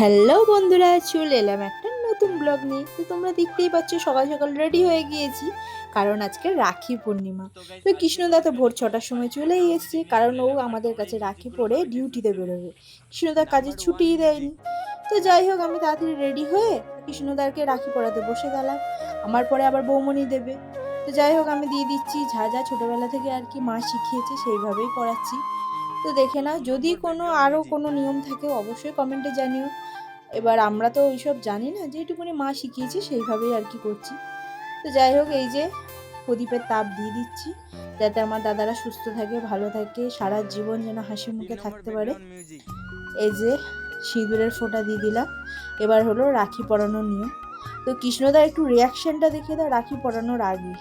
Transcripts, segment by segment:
Hello বন্ধুরা, চলে এলাম একটা নতুন ব্লগ নিয়ে। তো তোমরা দেখতেই পাচ্ছ সকাল সকাল রেডি হয়ে গিয়েছি, কারণ আজকে রাখি পূর্ণিমা। তো কৃষ্ণদা তো ভোর 6টার সময় চলেই এসছে, কারণ ও আমাদের কাছে রাখি পরে ডিউটিতে বেরোবে। কৃষ্ণদা কাজে ছুটিই দেয়নি। তো যাই হোক, আমি তাড়াতাড়ি রেডি হয়ে কৃষ্ণদাকে রাখি পরাতে বসে গেলাম। আমার পরে আবার বৌমনি দেবে। তো যাই হোক, আমি দিয়ে দিচ্ছি যা যা ছোটোবেলা থেকে আর কি মা শিখিয়েছে সেইভাবেই পড়াচ্ছি। তো দেখে নাও, যদি কোনো আরও কোনো নিয়ম থাকে অবশ্যই কমেন্টে জানিও। এবার আমরা তো ওইসব জানি না, যেটুকুনি মা শিখিয়েছে সেইভাবেই আর কি করছি। তো যাই হোক, এই যে প্রদীপের তাপ দিয়ে দিচ্ছি, যাতে আমার দাদারা সুস্থ থাকে, ভালো থাকে, সারা জীবন যেন হাসি মুখে থাকতে পারে। এই যে সিঁদুরের ফোঁটা দিয়ে দিলাম। এবার হলো রাখি পরানোর নিয়ম। তো কৃষ্ণদার একটু রিয়াকশনটা দেখে দাও রাখি পরানোর আগে।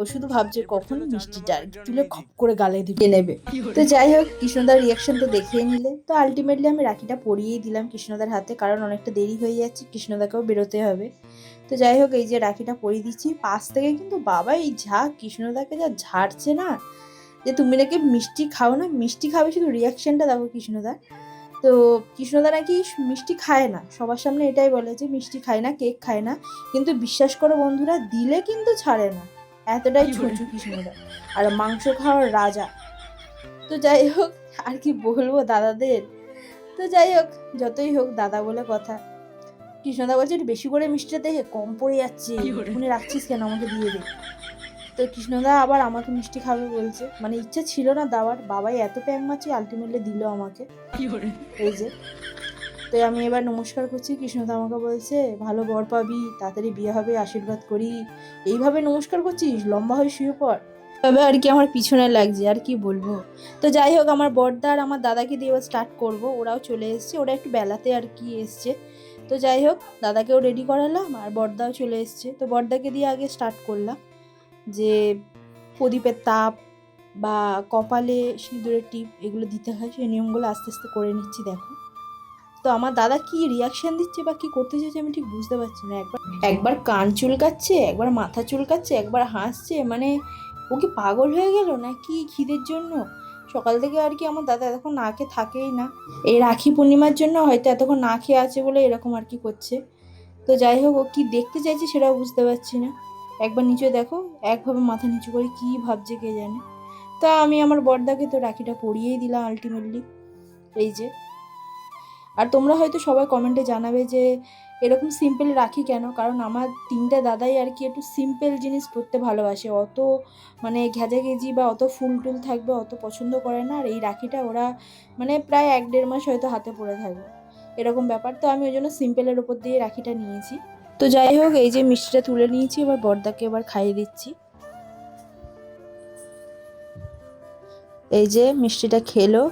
ও শুধু ভাবছে কখন মিষ্টিটা আর কি তুলে খপ করে গালে দিয়ে নেবে। তো যাই হোক, কৃষ্ণদার রিয়াকশন তো দেখিয়ে নিলে। তো আলটিমেটলি আমি রাখিটা পরিয়েই দিলাম কৃষ্ণদার হাতে, কারণ অনেকটা দেরি হয়ে যাচ্ছে, কৃষ্ণদাকেও বেরোতে হবে। তো যাই হোক, এই যে রাখিটা পরিয়ে দিচ্ছি। পাশ থেকে কিন্তু বাবা এই কৃষ্ণদাকে যা ঝাড়ছে না, যে তুমি নাকি মিষ্টি খাও না, মিষ্টি খাবে, শুধু রিয়াকশনটা দেখো কৃষ্ণদার। তো কৃষ্ণদা নাকি মিষ্টি খায় না, সবার সামনে এটাই বলে যে মিষ্টি খায় না, কেক খায় না, কিন্তু বিশ্বাস করো বন্ধুরা, দিলে কিন্তু ছাড়ে না, এতটাই ছুঁচু কৃষ্ণদা। আর মাংস খাওয়ার রাজা। তো যাই হোক, আর কি বলবো দাদাদের। তো যাই হোক, যতই হোক দাদা বলে কথা। কৃষ্ণদা বলছে একটু বেশি করে মিষ্টিটা দেখে কম পড়ে যাচ্ছে, এখনই রাখছিস কেন, আমাকে দিয়ে দে। তো কৃষ্ণদা আবার আমাকে মিষ্টি খাবে বলছে, মানে ইচ্ছা ছিল না দেওয়ার, বাবাই এত প্যাং মারছে, আলটিমেটলি দিল আমাকে। এই যে, তো আমি এবার নমস্কার করছি, কৃষ্ণদা আমাকে বলছে ভালো বর পাবি, তাড়াতাড়ি বিয়ে হবে, আশীর্বাদ করি। এইভাবে নমস্কার করছিস, লম্বা হয়ে শুয়ে পড়। তবে আর কি আমার পিছনে লাগছে, আর কি বলবো। তো যাই হোক, আমার বড়দা আর আমার দাদাকে দিয়ে এবার স্টার্ট করবো, ওরাও চলে এসছে, ওরা একটু বেলাতে আর কি এসছে। তো যাই হোক, দাদাকেও রেডি করালাম আর বড়দাও চলে এসছে। তো বড়দাকে দিয়ে আগে স্টার্ট করলাম, যে প্রদীপের তাপ বা কপালে সিঁদুরের টিপ এগুলো দিতে হয়, সেই নিয়মগুলো আস্তে আস্তে করে নিচ্ছি। দেখো, তো আমার দাদা কি রিয়াকশন দিচ্ছে বা কি করতে চাইছে আমি ঠিক বুঝতে পারছি না। একবার একবার কান চুলকাচ্ছে, একবার মাথা চুলকাচ্ছে, একবার হাসছে, মানে ও কি পাগল হয়ে গেল না কি খিদের জন্য? সকাল থেকে আর কি আমার দাদা এতক্ষণ না খেয়ে থাকেই না, এই রাখি পূর্ণিমার জন্য হয়তো এতক্ষণ না খেয়ে আছে বলে এরকম আর কি করছে। তো যাই হোক, ও কি দেখতে চাইছে সেটাও বুঝতে পারছি না। একবার নিচে দেখো, একভাবে মাথা নিচু করে কি ভাবছে কে জানে। তা আমি আমার বড়দাকে তো রাখিটা পরিয়েই দিলাম আলটিমেটলি। এই যে, আর তোমরা হয়তো সবাই কমেন্টে জানাবে যে এরকম সিম্পল রাখি কেন, কারণ আমার তিনটা দাদাই আর কি একটু সিম্পল জিনিস পরতে ভালোবাসে, অত মানে ঘেজাঘেজি বা অত ফুল টুল থাকবে অত পছন্দ করে না। আর এই রাখিটা ওরা মানে প্রায় 1-1.5 মাস হয়তো হাতে পরে থাকবে, এরকম ব্যাপার। তো আমি ওই জন্য সিম্পলের ওপর দিয়ে রাখিটা নিয়েছি। তো যাই হোক, এই যে মিষ্টিটা তুলে নিয়েছি, এবার বড়দাকে এবার খাইয়ে দিচ্ছি। এই যে মিষ্টিটা খেলো।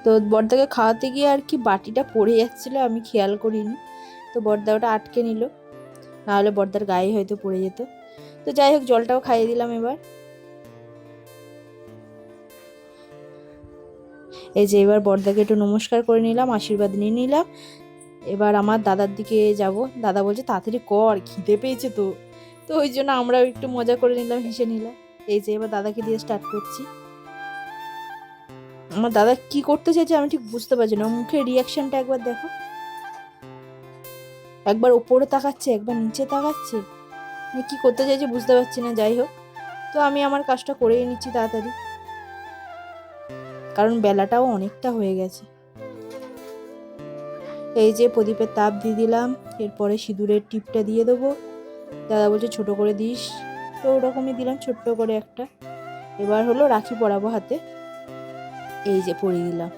তো বড়দাকে খাওয়াতে গিয়ে আর কি বাটিটা পড়ে যাচ্ছিলো, আমি খেয়াল করিনি। তো বড়দা ওটা আটকে নিল, নাহলে বড়দার গায়ে হয়তো পড়ে যেত। তো যাই হোক, জলটাও খাইয়ে দিলাম এবার। এই যে এবার বড়দাকে একটু নমস্কার করে নিলাম, আশীর্বাদ নিয়ে নিলাম। এবার আমার দাদার দিকে যাব। দাদা বলছে তাড়াতাড়ি কর, খিদে পেয়েছে তো। তো ওই জন্য আমরাও একটু মজা করে নিলাম, হেসে নিলাম। এই যে এবার দাদাকে দিয়ে স্টার্ট করছি। আমার দাদা কি করতে চাইছে আমি ঠিক বুঝতে পারছি না, মুখের রিয়াকশনটা একবার দেখো, একবার উপরে তাকাচ্ছে, একবার নিচে তাকাচ্ছে, মানে কি করতে চাইছে বুঝতে পারছি না। যাই হোক, তো আমি আমার কাজটা করেই নিচ্ছি তাড়াতাড়ি, কারণ বেলাটাও অনেকটা হয়ে গেছে। এই যে প্রদীপের তাপ দিয়ে দিলাম, এরপরে সিঁদুরের টিপটা দিয়ে দেবো। দাদা বলছে ছোট করে দিস, তো ওরকমই দিলাম ছোট্ট করে একটা। এবার হলো রাখি পরাবো হাতে। এই যে পরিয়ে দিলাম।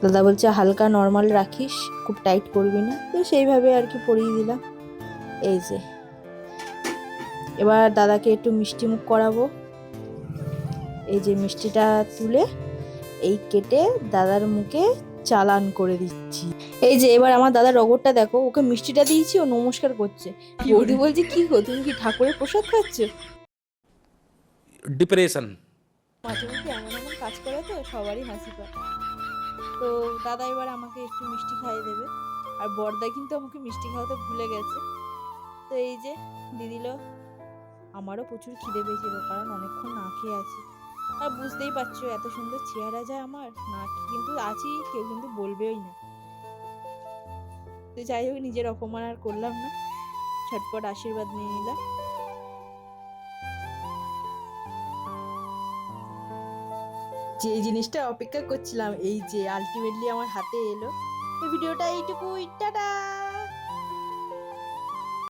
দাদা বলছে হালকা নর্মাল রাখিস, খুব টাইট করবি না, তো সেইভাবে আর কি পরিয়ে দিলাম। এই যে এবার দাদাকে একটু মিষ্টি মুখ করাবো। এই যে মিষ্টিটা তুলে এই কেটে দাদার মুখে চালান করে দিচ্ছি। এই যে এবার আমার দাদার রগরটা দেখো, ওকে মিষ্টিটা দিয়েছি, ও নমস্কার করছে। বৌদি বলছে কি গো, তুমি কি ঠাকুরের প্রসাদ খাচ্ছ? ডিপ্রেশন। মাঝে মধ্যে এমন এমন কাজ করে তো সবারই হাসি পায়। তো দাদা এবার আমাকে একটু মিষ্টি খাইয়ে দেবে, আর বড়দা কিন্তু আমাকে মিষ্টি খাওয়াতে ভুলে গেছে। তো এই যে দিয়ে দিল। আমারও প্রচুর খিদে পেয়েছিল, কারণ অনেকক্ষণ না খেয়ে আছি। আর বুঝতেই পারছো এত সুন্দর চেহারা যায় আমার, না কিন্তু আছি, কেউ কিন্তু বলবেই না। তো যাই হোক, নিজের অপমান আর করলাম না, ঝটপট আশীর্বাদ নিয়ে নিলাম। যে জিনিসটা অপেক্ষা করছিলাম এই যে আলটিমেটলি আমার হাতে এলো। তো ভিডিওটা এইটুকুই, টাটা।